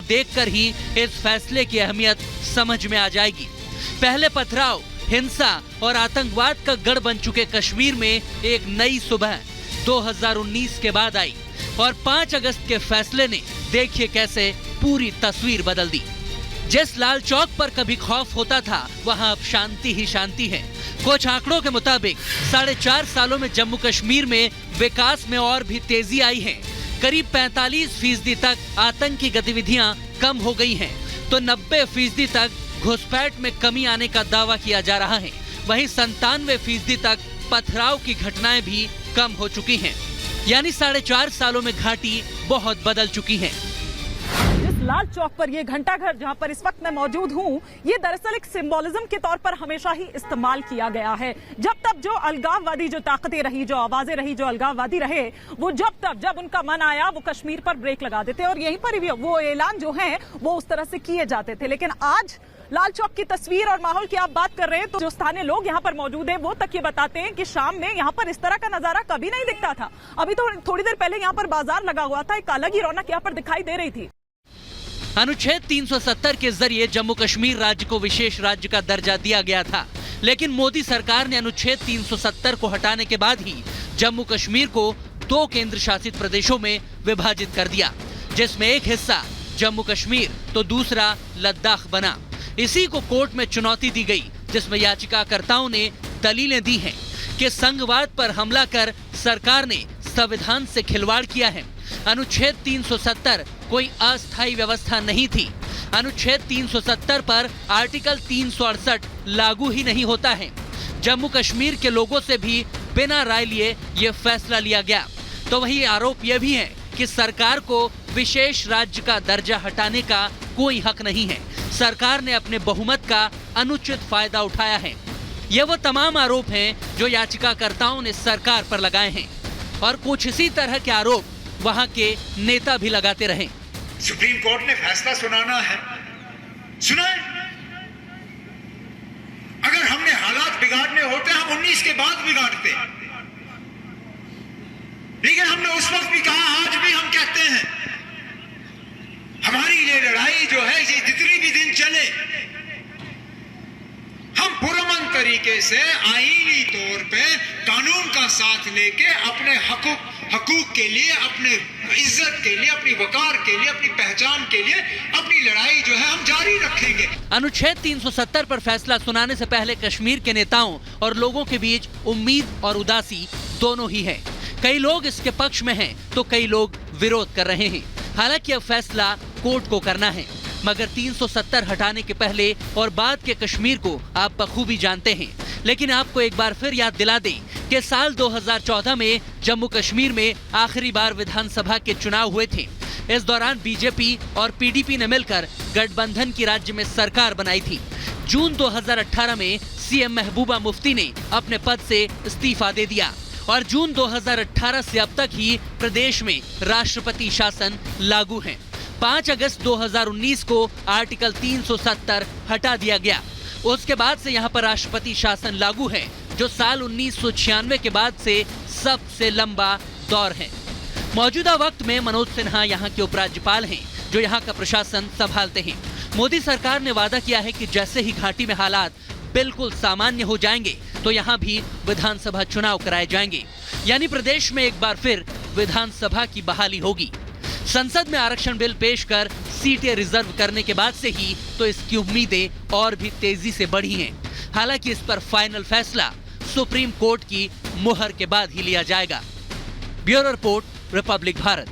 देखकर ही इस फैसले की अहमियत समझ में आ जाएगी। पहले पथराव, हिंसा और आतंकवाद का गढ़ बन चुके कश्मीर में एक नई सुबह 2019 के बाद आई और 5 अगस्त के फैसले ने देखिए कैसे पूरी तस्वीर बदल दी। जिस लाल चौक पर कभी खौफ होता था, वहां अब शांति ही शांति है। कुछ आंकड़ों के मुताबिक 4.5 सालों में जम्मू कश्मीर में विकास में और भी तेजी आई है। करीब 45% तक आतंकी गतिविधियां कम हो गई हैं, तो 90% तक घुसपैठ में कमी आने का दावा किया जा रहा है। वहीं 97% तक पथराव की घटनाएं भी कम हो चुकी हैं। यानी 4.5 सालों में घाटी बहुत बदल चुकी है। लाल चौक पर ये घंटाघर जहां पर इस वक्त मैं मौजूद हूं, ये दरअसल एक सिंबोलिज्म के तौर पर हमेशा ही इस्तेमाल किया गया है। जब तब जो अलगाववादी जो ताकतें रही, जो आवाजें रही, जो अलगाववादी रहे, वो जब उनका मन आया वो कश्मीर पर ब्रेक लगा देते और यहीं पर ही वो ऐलान जो है वो उस तरह से किए जाते थे। लेकिन आज लाल चौक की तस्वीर और माहौल की आप बात कर रहे हैं, तो जो स्थानीय लोग यहाँ पर मौजूद हैं वो तक ये बताते हैं कि शाम में यहाँ पर इस तरह का नजारा कभी नहीं दिखता था। अभी तो थोड़ी देर पहले यहाँ पर बाजार लगा हुआ था, एक अलग ही रौनक यहाँ पर दिखाई दे रही थी। अनुच्छेद 370 के जरिए जम्मू कश्मीर राज्य को विशेष राज्य का दर्जा दिया गया था, लेकिन मोदी सरकार ने अनुच्छेद 370 को हटाने के बाद ही जम्मू कश्मीर को 2 केंद्र शासित प्रदेशों में विभाजित कर दिया, जिसमें एक हिस्सा जम्मू कश्मीर तो दूसरा लद्दाख बना। इसी को कोर्ट में चुनौती दी गई, जिसमें याचिकाकर्ताओं ने दलीलें दी हैं कि संघवाद पर हमला कर सरकार ने संविधान से खिलवाड़ किया है। अनुच्छेद 370 कोई अस्थायी व्यवस्था नहीं थी। अनुच्छेद 370 पर आर्टिकल 368 लागू ही नहीं होता है। जम्मू कश्मीर के लोगों से भी बिना राय लिए ये फैसला लिया गया। तो वही आरोप यह भी है कि सरकार को विशेष राज्य का दर्जा हटाने का कोई हक नहीं है। सरकार ने अपने बहुमत का अनुचित फायदा उठाया है। ये वो तमाम आरोप हैं जो याचिकाकर्ताओं ने सरकार पर लगाए हैं और कुछ इसी तरह के आरोप वहां के नेता भी लगाते रहे। सुप्रीम कोर्ट ने फैसला सुनाना है, सुनाए। अगर हमने हालात बिगाड़ने होते हम 19 के बाद बिगाड़ते, लेकिन हमने उस वक्त भी कहा, आज भी हम कहते हैं हमारी ये लड़ाई जो है, ये जितनी भी दिन चले, हम पुरअमन तरीके से आईनी तौर पे कानून का साथ लेके अपने हकूक के लिए, अपने इज्जत के लिए, अपनी वकार के लिए, अपनी पहचान के लिए अपनी लड़ाई जो है हम जारी रखेंगे। अनुच्छेद 370 पर फैसला सुनाने से पहले कश्मीर के नेताओं और लोगों के बीच उम्मीद और उदासी दोनों ही है। कई लोग इसके पक्ष में हैं, तो कई लोग विरोध कर रहे हैं। हालांकि अब फैसला कोर्ट को करना है, मगर 370 हटाने के पहले और बाद के कश्मीर को आप बखूबी जानते हैं। लेकिन आपको एक बार फिर याद दिला दें कि साल 2014 में जम्मू कश्मीर में आखिरी बार विधानसभा के चुनाव हुए थे। इस दौरान बीजेपी और पीडीपी ने मिलकर गठबंधन की राज्य में सरकार बनाई थी। जून 2018 में सीएम महबूबा मुफ्ती ने अपने पद से इस्तीफा दे दिया और जून 2018 से अब तक ही प्रदेश में राष्ट्रपति शासन लागू है। 5 अगस्त 2019 को आर्टिकल 370 हटा दिया गया। उसके बाद से यहाँ पर राष्ट्रपति शासन लागू है, जो साल 1996 के बाद से सबसे लंबा दौर है। मौजूदा वक्त में मनोज सिन्हा यहाँ के उपराज्यपाल हैं, जो यहाँ का प्रशासन संभालते हैं। मोदी सरकार ने वादा किया है कि जैसे ही घाटी में हालात बिल्कुल सामान्य हो जाएंगे, तो यहाँ भी विधानसभा चुनाव कराए जाएंगे। यानी प्रदेश में एक बार फिर विधानसभा की बहाली होगी। संसद में आरक्षण बिल पेश कर सीटें रिजर्व करने के बाद से ही तो इसकी उम्मीदें और भी तेजी से बढ़ी हैं। हालांकि इस पर फाइनल फैसला सुप्रीम कोर्ट की मुहर के बाद ही लिया जाएगा। Bureau report, Republic Bharat.